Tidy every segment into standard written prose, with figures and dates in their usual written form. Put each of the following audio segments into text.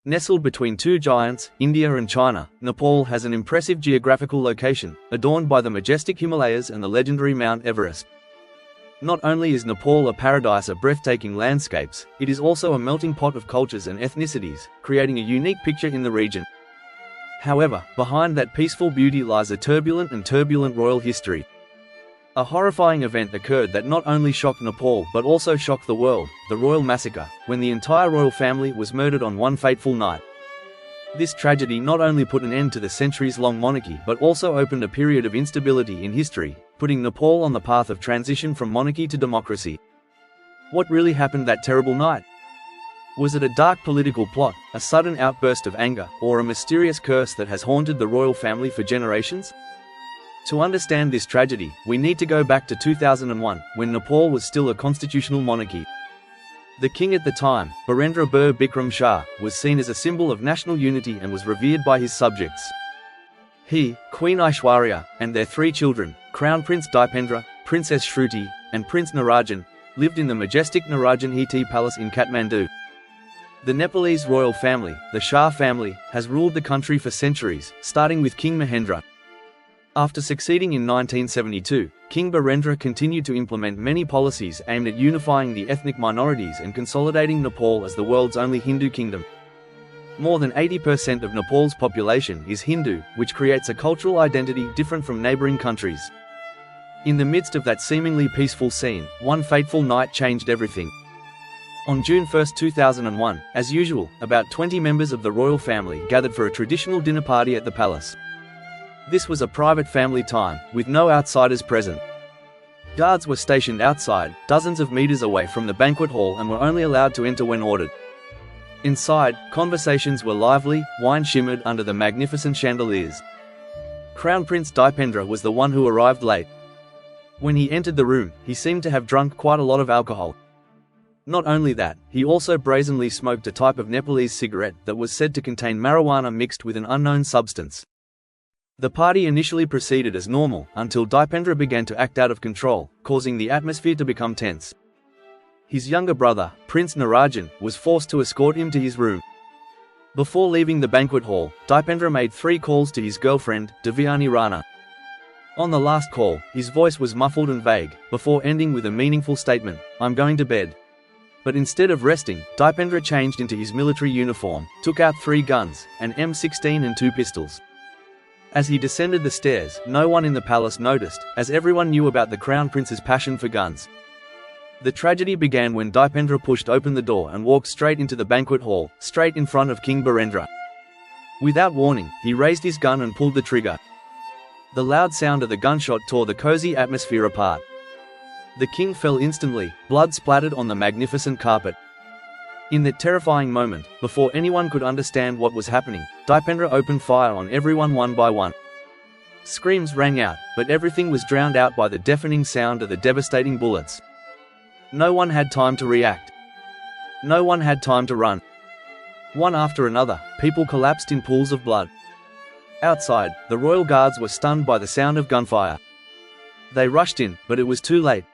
Nestled between two giants, India and China, Nepal has an impressive geographical location, adorned by the majestic Himalayas and the legendary Mount Everest. Not only is Nepal a paradise of breathtaking landscapes, it is also a melting pot of cultures and ethnicities, creating a unique picture in the region. However, behind that peaceful beauty lies a turbulent royal history. A horrifying event occurred that not only shocked Nepal but also shocked the world, the Royal Massacre, when the entire royal family was murdered on one fateful night. This tragedy not only put an end to the centuries-long monarchy but also opened a period of instability in history, putting Nepal on the path of transition from monarchy to democracy. What really happened that terrible night? Was it a dark political plot, a sudden outburst of anger, or a mysterious curse that has haunted the royal family for generations? To understand this tragedy, we need to go back to 2001, when Nepal was still a constitutional monarchy. The king at the time, Birendra Bir Bikram Shah, was seen as a symbol of national unity and was revered by his subjects. He, Queen Aishwarya, and their three children, Crown Prince Dipendra, Princess Shruti, and Prince Narayan, lived in the majestic Narayan Hiti Palace in Kathmandu. The Nepalese royal family, the Shah family, has ruled the country for centuries, starting with King Mahendra. After succeeding in 1972, King Birendra continued to implement many policies aimed at unifying the ethnic minorities and consolidating Nepal as the world's only Hindu kingdom. More than 80% of Nepal's population is Hindu, which creates a cultural identity different from neighboring countries. In the midst of that seemingly peaceful scene, one fateful night changed everything. On June 1, 2001, as usual, about 20 members of the royal family gathered for a traditional dinner party at the palace. This was a private family time, with no outsiders present. Guards were stationed outside, dozens of meters away from the banquet hall, and were only allowed to enter when ordered. Inside, conversations were lively, wine shimmered under the magnificent chandeliers. Crown Prince Dipendra was the one who arrived late. When he entered the room, he seemed to have drunk quite a lot of alcohol. Not only that, he also brazenly smoked a type of Nepalese cigarette that was said to contain marijuana mixed with an unknown substance. The party initially proceeded as normal, until Dipendra began to act out of control, causing the atmosphere to become tense. His younger brother, Prince Narayan, was forced to escort him to his room. Before leaving the banquet hall, Dipendra made 3 calls to his girlfriend, Devyani Rana. On the last call, his voice was muffled and vague, before ending with a meaningful statement, "I'm going to bed." But instead of resting, Dipendra changed into his military uniform, took out 3 guns, an M16 and 2 pistols. As he descended the stairs, no one in the palace noticed, as everyone knew about the Crown Prince's passion for guns. The tragedy began when Dipendra pushed open the door and walked straight into the banquet hall, straight in front of King Birendra. Without warning, he raised his gun and pulled the trigger. The loud sound of the gunshot tore the cozy atmosphere apart. The king fell instantly, blood splattered on the magnificent carpet. In that terrifying moment, before anyone could understand what was happening, Dipendra opened fire on everyone one by one. Screams rang out, but everything was drowned out by the deafening sound of the devastating bullets. No one had time to react. No one had time to run. One after another, people collapsed in pools of blood. Outside, the royal guards were stunned by the sound of gunfire. They rushed in, but it was too late.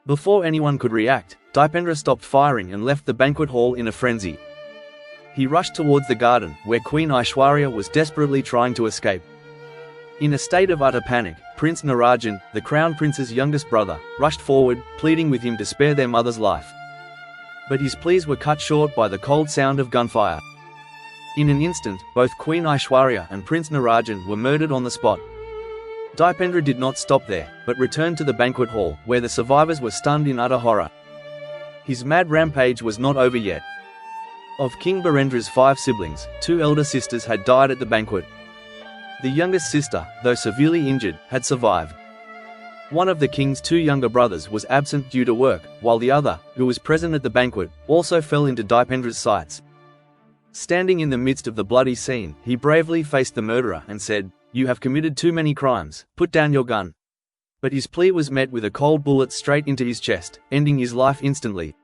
Before anyone could react, Dipendra stopped firing and left the banquet hall in a frenzy. He rushed towards the garden, where Queen Aishwarya was desperately trying to escape. In a state of utter panic, Prince Narayan, the Crown Prince's youngest brother, rushed forward, pleading with him to spare their mother's life. But his pleas were cut short by the cold sound of gunfire. In an instant, both Queen Aishwarya and Prince Narayan were murdered on the spot. Dipendra did not stop there, but returned to the banquet hall, where the survivors were stunned in utter horror. His mad rampage was not over yet. Of King Birendra's 5 siblings, 2 elder sisters had died at the banquet. The youngest sister, though severely injured, had survived. One of the king's 2 younger brothers was absent due to work, while the other, who was present at the banquet, also fell into Dipendra's sights. Standing in the midst of the bloody scene, he bravely faced the murderer and said, "You have committed too many crimes, put down your gun." But his plea was met with a cold bullet straight into his chest, ending his life instantly.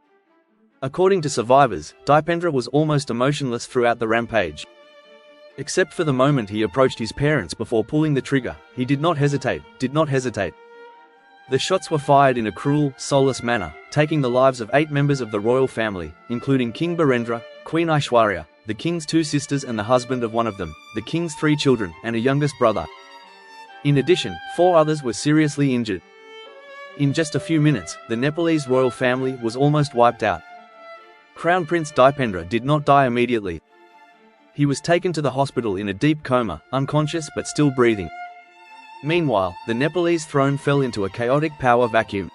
According to survivors, Dipendra was almost emotionless throughout the rampage. Except for the moment he approached his parents before pulling the trigger, he did not hesitate. The shots were fired in a cruel, soulless manner, taking the lives of 8 members of the royal family, including King Birendra, Queen Aishwarya, the king's 2 sisters and the husband of one of them, the king's 3 children, and a youngest brother. In addition, 4 others were seriously injured. In just a few minutes, the Nepalese royal family was almost wiped out. Crown Prince Dipendra did not die immediately. He was taken to the hospital in a deep coma, unconscious but still breathing. Meanwhile, the Nepalese throne fell into a chaotic power vacuum.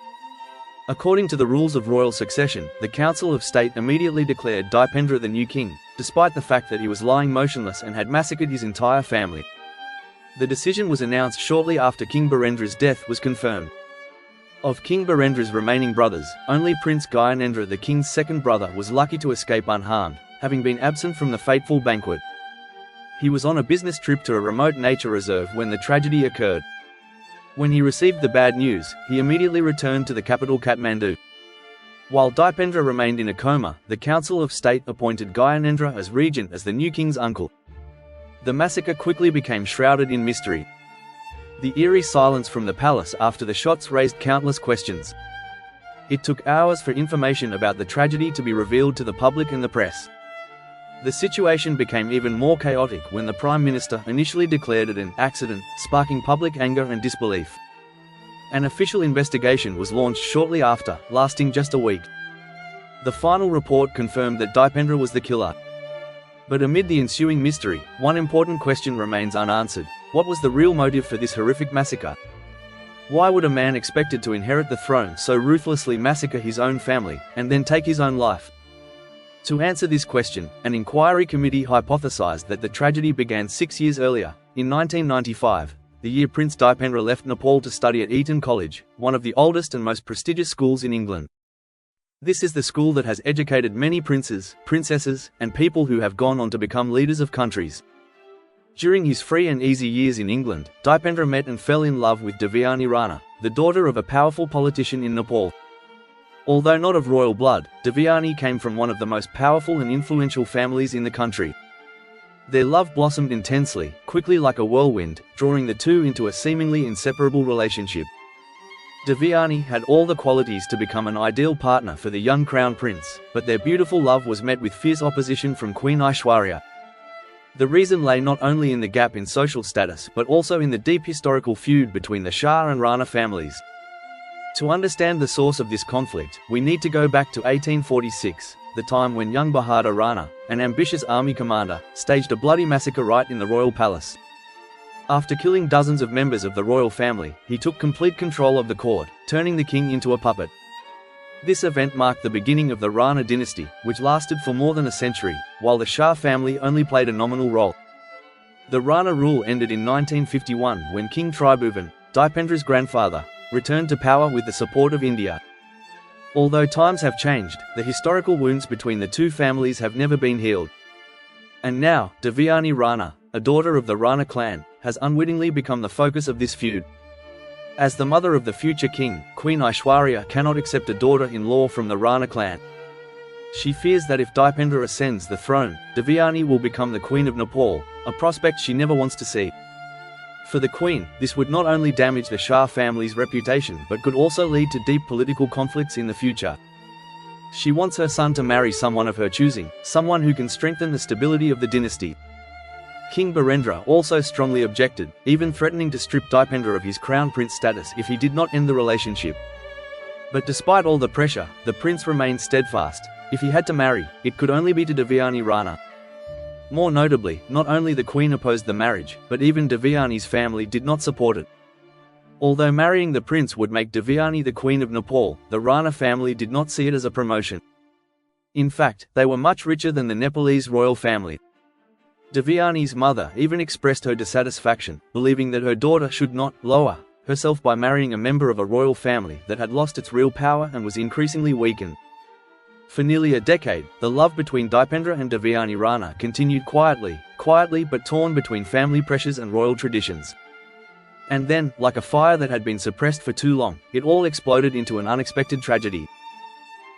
According to the rules of royal succession, the Council of State immediately declared Dipendra the new king, despite the fact that he was lying motionless and had massacred his entire family. The decision was announced shortly after King Birendra's death was confirmed. Of King Birendra's remaining brothers, only Prince Gyanendra, the king's second brother, was lucky to escape unharmed, having been absent from the fateful banquet. He was on a business trip to a remote nature reserve when the tragedy occurred. When he received the bad news, he immediately returned to the capital Kathmandu. While Dipendra remained in a coma, the Council of State appointed Gyanendra as regent as the new king's uncle. The massacre quickly became shrouded in mystery. The eerie silence from the palace after the shots raised countless questions. It took hours for information about the tragedy to be revealed to the public and the press. The situation became even more chaotic when the Prime Minister initially declared it an accident, sparking public anger and disbelief. An official investigation was launched shortly after, lasting just a week. The final report confirmed that Dipendra was the killer. But amid the ensuing mystery, one important question remains unanswered. What was the real motive for this horrific massacre? Why would a man expected to inherit the throne so ruthlessly massacre his own family, and then take his own life? To answer this question, an inquiry committee hypothesized that the tragedy began 6 years earlier, in 1995, the year Prince Dipendra left Nepal to study at Eton College, one of the oldest and most prestigious schools in England. This is the school that has educated many princes, princesses, and people who have gone on to become leaders of countries. During his free and easy years in England, Dipendra met and fell in love with Devyani Rana, the daughter of a powerful politician in Nepal. Although not of royal blood, Devyani came from one of the most powerful and influential families in the country. Their love blossomed intensely, quickly like a whirlwind, drawing the two into a seemingly inseparable relationship. Devyani had all the qualities to become an ideal partner for the young crown prince, but their beautiful love was met with fierce opposition from Queen Aishwarya. The reason lay not only in the gap in social status but also in the deep historical feud between the Shah and Rana families. To understand the source of this conflict, we need to go back to 1846, the time when young Bahadur Rana, an ambitious army commander, staged a bloody massacre right in the royal palace. After killing dozens of members of the royal family, he took complete control of the court, turning the king into a puppet. This event marked the beginning of the Rana dynasty, which lasted for more than a century, while the Shah family only played a nominal role. The Rana rule ended in 1951 when King Tribhuvan, Dipendra's grandfather, returned to power with the support of India. Although times have changed, the historical wounds between the two families have never been healed. And now, Devyani Rana, a daughter of the Rana clan, has unwittingly become the focus of this feud. As the mother of the future king, Queen Aishwarya cannot accept a daughter-in-law from the Rana clan. She fears that if Dipendra ascends the throne, Devyani will become the Queen of Nepal, a prospect she never wants to see. For the Queen, this would not only damage the Shah family's reputation but could also lead to deep political conflicts in the future. She wants her son to marry someone of her choosing, someone who can strengthen the stability of the dynasty. King Birendra also strongly objected, even threatening to strip Dipendra of his crown prince status if he did not end the relationship. But despite all the pressure, the prince remained steadfast. If he had to marry, it could only be to Devyani Rana. More notably, not only the Queen opposed the marriage, but even Devyani's family did not support it. Although marrying the prince would make Devyani the Queen of Nepal, the Rana family did not see it as a promotion. In fact, they were much richer than the Nepalese royal family. Devyani's mother even expressed her dissatisfaction, believing that her daughter should not lower herself by marrying a member of a royal family that had lost its real power and was increasingly weakened. For nearly a decade, the love between Dipendra and Devyani Rana continued quietly but torn between family pressures and royal traditions. And then, like a fire that had been suppressed for too long, it all exploded into an unexpected tragedy.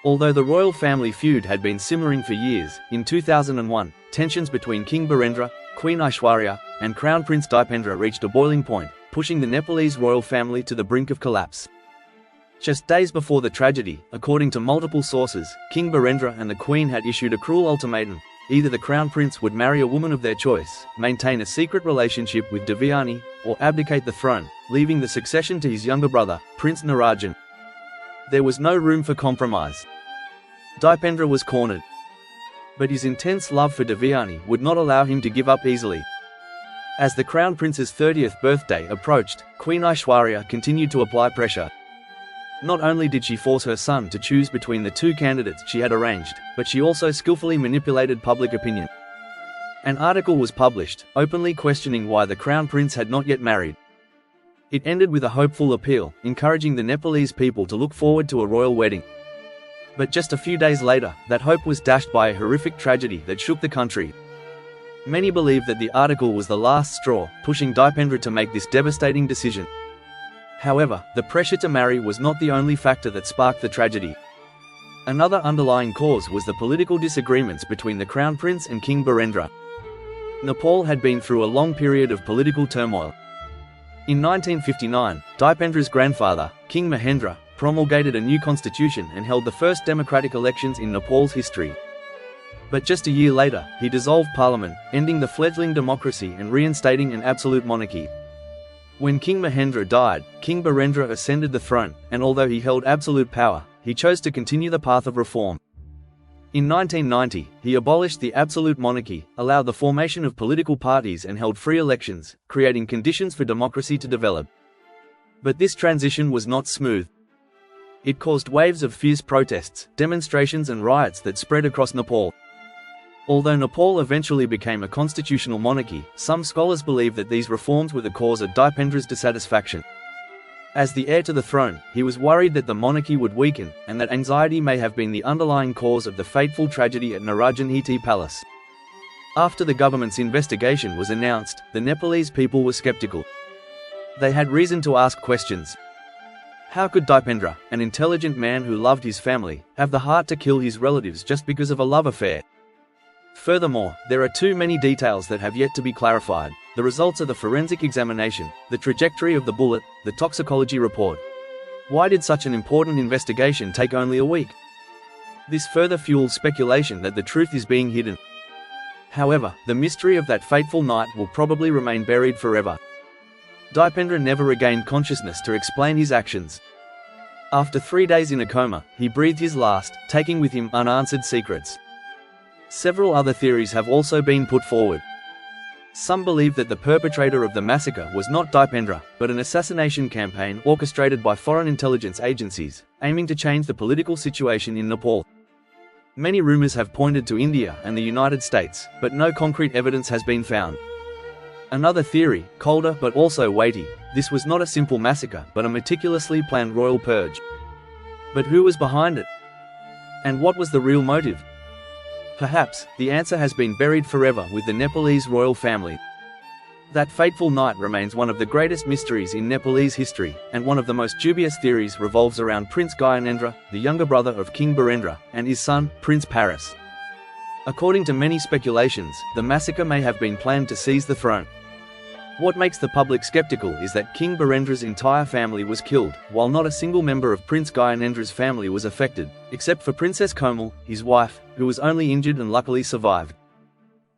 Although the royal family feud had been simmering for years, in 2001, tensions between King Birendra, Queen Aishwarya, and Crown Prince Dipendra reached a boiling point, pushing the Nepalese royal family to the brink of collapse. Just days before the tragedy, according to multiple sources, King Birendra and the Queen had issued a cruel ultimatum: either the crown prince would marry a woman of their choice, maintain a secret relationship with Devyani, or abdicate the throne, leaving the succession to his younger brother, Prince Narayan. There was no room for compromise. Dipendra was cornered. But his intense love for Devyani would not allow him to give up easily. As the crown prince's 30th birthday approached, Queen Aishwarya continued to apply pressure. Not only did she force her son to choose between the two candidates she had arranged, but she also skillfully manipulated public opinion. An article was published, openly questioning why the crown prince had not yet married. It ended with a hopeful appeal, encouraging the Nepalese people to look forward to a royal wedding. But just a few days later, that hope was dashed by a horrific tragedy that shook the country. Many believe that the article was the last straw, pushing Dipendra to make this devastating decision. However, the pressure to marry was not the only factor that sparked the tragedy. Another underlying cause was the political disagreements between the crown prince and King Birendra. Nepal had been through a long period of political turmoil. In 1959, Dipendra's grandfather, King Mahendra, promulgated a new constitution and held the first democratic elections in Nepal's history. But just a year later, he dissolved parliament, ending the fledgling democracy and reinstating an absolute monarchy. When King Mahendra died, King Birendra ascended the throne, and although he held absolute power, he chose to continue the path of reform. In 1990, he abolished the absolute monarchy, allowed the formation of political parties and held free elections, creating conditions for democracy to develop. But this transition was not smooth. It caused waves of fierce protests, demonstrations and riots that spread across Nepal. Although Nepal eventually became a constitutional monarchy, some scholars believe that these reforms were the cause of Dipendra's dissatisfaction. As the heir to the throne, he was worried that the monarchy would weaken, and that anxiety may have been the underlying cause of the fateful tragedy at Narayanhiti Palace. After the government's investigation was announced, the Nepalese people were skeptical. They had reason to ask questions. How could Dipendra, an intelligent man who loved his family, have the heart to kill his relatives just because of a love affair? Furthermore, there are too many details that have yet to be clarified: the results of the forensic examination, the trajectory of the bullet, the toxicology report. Why did such an important investigation take only a week? This further fuels speculation that the truth is being hidden. However, the mystery of that fateful night will probably remain buried forever. Dipendra never regained consciousness to explain his actions. After 3 days in a coma, he breathed his last, taking with him unanswered secrets. Several other theories have also been put forward. Some believe that the perpetrator of the massacre was not Dipendra, but an assassination campaign orchestrated by foreign intelligence agencies, aiming to change the political situation in Nepal. Many rumors have pointed to India and the United States, but no concrete evidence has been found. Another theory, colder but also weighty: this was not a simple massacre, but a meticulously planned royal purge. But who was behind it? And what was the real motive? Perhaps, the answer has been buried forever with the Nepalese royal family. That fateful night remains one of the greatest mysteries in Nepalese history, and one of the most dubious theories revolves around Prince Gyanendra, the younger brother of King Birendra, and his son, Prince Paras. According to many speculations, the massacre may have been planned to seize the throne. What makes the public skeptical is that King Birendra's entire family was killed, while not a single member of Prince Gyanendra's family was affected, except for Princess Komal, his wife, who was only injured and luckily survived.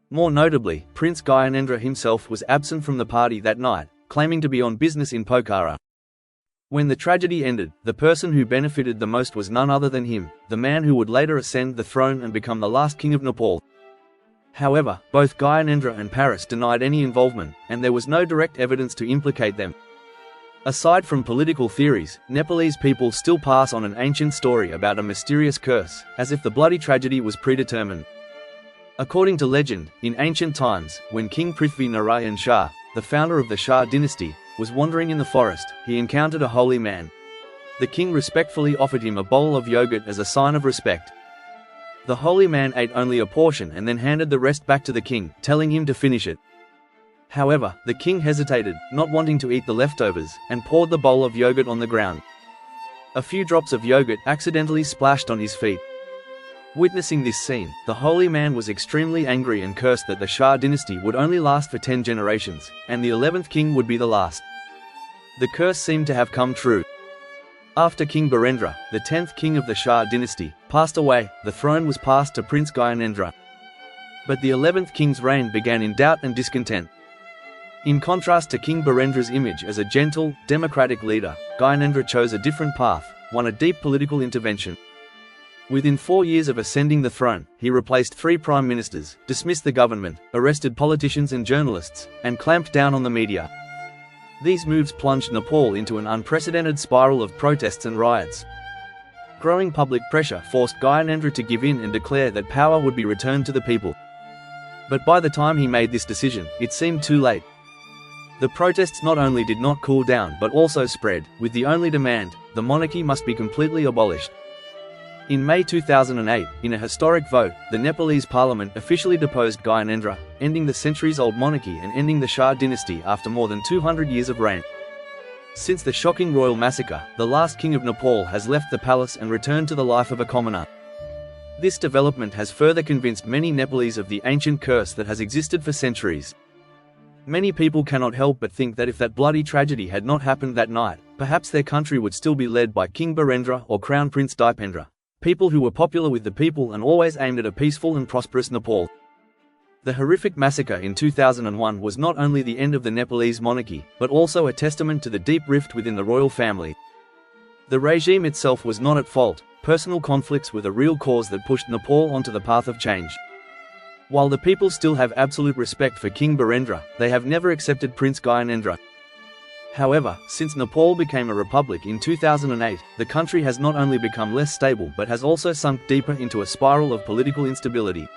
More notably, Prince Gyanendra himself was absent from the party that night, claiming to be on business in Pokhara. When the tragedy ended, the person who benefited the most was none other than him, the man who would later ascend the throne and become the last king of Nepal. However, both Gyanendra and Paras denied any involvement, and there was no direct evidence to implicate them. Aside from political theories, Nepalese people still pass on an ancient story about a mysterious curse, as if the bloody tragedy was predetermined. According to legend, in ancient times, when King Prithvi Narayan Shah, the founder of the Shah dynasty, was wandering in the forest, he encountered a holy man. The king respectfully offered him a bowl of yogurt as a sign of respect. The holy man ate only a portion and then handed the rest back to the king, telling him to finish it. However, the king hesitated, not wanting to eat the leftovers, and poured the bowl of yogurt on the ground. A few drops of yogurt accidentally splashed on his feet. Witnessing this scene, the holy man was extremely angry and cursed that the Shah dynasty would only last for 10 generations, and the 11th king would be the last. The curse seemed to have come true. After King Birendra, the 10th king of the Shah dynasty, passed away, the throne was passed to Prince Gyanendra. But the 11th king's reign began in doubt and discontent. In contrast to King Birendra's image as a gentle, democratic leader, Gyanendra chose a different path, one of deep political intervention. Within 4 years of ascending the throne, he replaced 3 prime ministers, dismissed the government, arrested politicians and journalists, and clamped down on the media. These moves plunged Nepal into an unprecedented spiral of protests and riots. Growing public pressure forced Gyanendra to give in and declare that power would be returned to the people. But by the time he made this decision, it seemed too late. The protests not only did not cool down but also spread, with the only demand: the monarchy must be completely abolished. In May 2008, in a historic vote, the Nepalese parliament officially deposed Gyanendra, ending the centuries-old monarchy and ending the Shah dynasty after more than 200 years of reign. Since the shocking royal massacre, the last king of Nepal has left the palace and returned to the life of a commoner. This development has further convinced many Nepalese of the ancient curse that has existed for centuries. Many people cannot help but think that if that bloody tragedy had not happened that night, perhaps their country would still be led by King Birendra or Crown Prince Dipendra, people who were popular with the people and always aimed at a peaceful and prosperous Nepal. The horrific massacre in 2001 was not only the end of the Nepalese monarchy, but also a testament to the deep rift within the royal family. The regime itself was not at fault. Personal conflicts were the real cause that pushed Nepal onto the path of change. While the people still have absolute respect for King Birendra, they have never accepted Prince Gyanendra. However, since Nepal became a republic in 2008, the country has not only become less stable but has also sunk deeper into a spiral of political instability.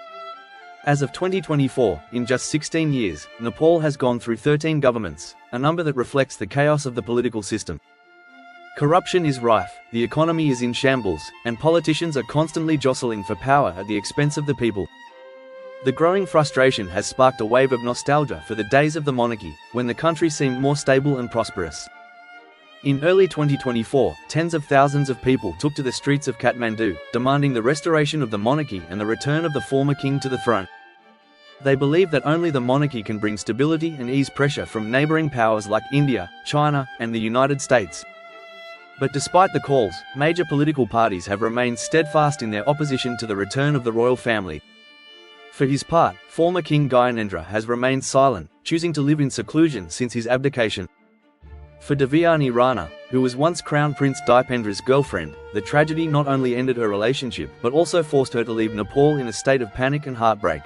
As of 2024, in just 16 years, Nepal has gone through 13 governments, a number that reflects the chaos of the political system. Corruption is rife, the economy is in shambles, and politicians are constantly jostling for power at the expense of the people. The growing frustration has sparked a wave of nostalgia for the days of the monarchy, when the country seemed more stable and prosperous. In early 2024, tens of thousands of people took to the streets of Kathmandu, demanding the restoration of the monarchy and the return of the former king to the throne. They believe that only the monarchy can bring stability and ease pressure from neighboring powers like India, China, and the United States. But despite the calls, major political parties have remained steadfast in their opposition to the return of the royal family. For his part, former King Gyanendra has remained silent, choosing to live in seclusion since his abdication. For Devyani Rana, who was once Crown Prince Dipendra's girlfriend, the tragedy not only ended her relationship but also forced her to leave Nepal in a state of panic and heartbreak.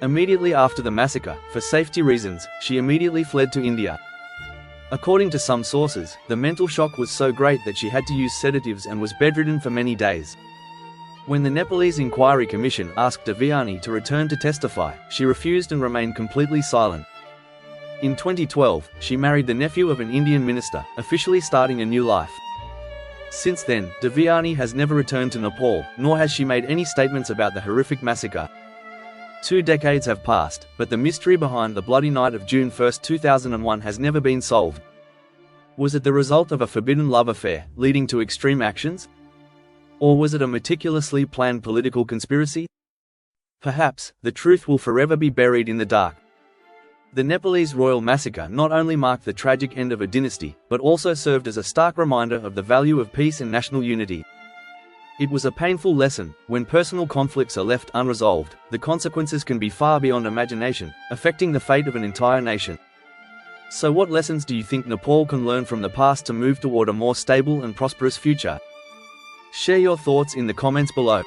Immediately after the massacre, for safety reasons, she immediately fled to India. According to some sources, the mental shock was so great that she had to use sedatives and was bedridden for many days. When the Nepalese Inquiry Commission asked Devyani to return to testify, she refused and remained completely silent. In 2012, she married the nephew of an Indian minister, officially starting a new life. Since then, Devyani has never returned to Nepal, nor has she made any statements about the horrific massacre. 2 decades have passed, but the mystery behind the bloody night of June 1, 2001 has never been solved. Was it the result of a forbidden love affair, leading to extreme actions? Or was it a meticulously planned political conspiracy? Perhaps, the truth will forever be buried in the dark. The Nepalese royal massacre not only marked the tragic end of a dynasty, but also served as a stark reminder of the value of peace and national unity. It was a painful lesson: when personal conflicts are left unresolved, the consequences can be far beyond imagination, affecting the fate of an entire nation. So what lessons do you think Nepal can learn from the past to move toward a more stable and prosperous future? Share your thoughts in the comments below.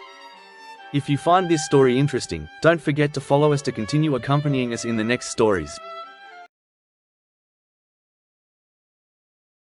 If you find this story interesting, don't forget to follow us to continue accompanying us in the next stories.